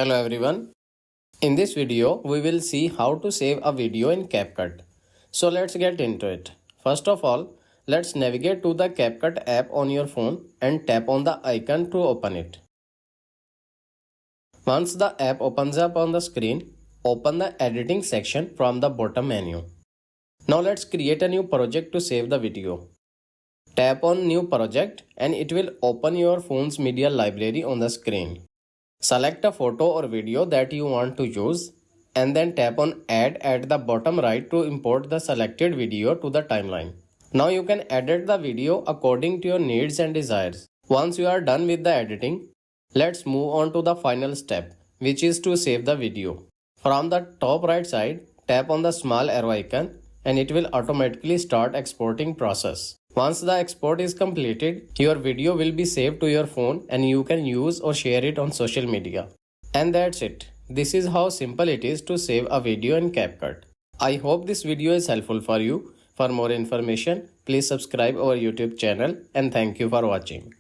Hello everyone. In this video, we will see how to save a video in CapCut. So let's get into it. First of all, let's navigate to the CapCut app on your phone and tap on the icon to open it. Once the app opens up on the screen, open the editing section from the bottom menu. Now let's create a new project to save the video. Tap on New Project and it will open your phone's media library on the screen. Select a photo or video that you want to use and then tap on Add at the bottom right to import the selected video to the timeline. Now you can edit the video according to your needs and desires. Once you are done with the editing, let's move on to the final step, which is to save the video. From the top right side, tap on the small arrow icon and it will automatically start exporting process. Once the export is completed, your video will be saved to your phone and you can use or share it on social media. And that's it. This is how simple it is to save a video in CapCut. I hope this video is helpful for you. For more information, please subscribe our YouTube channel and thank you for watching.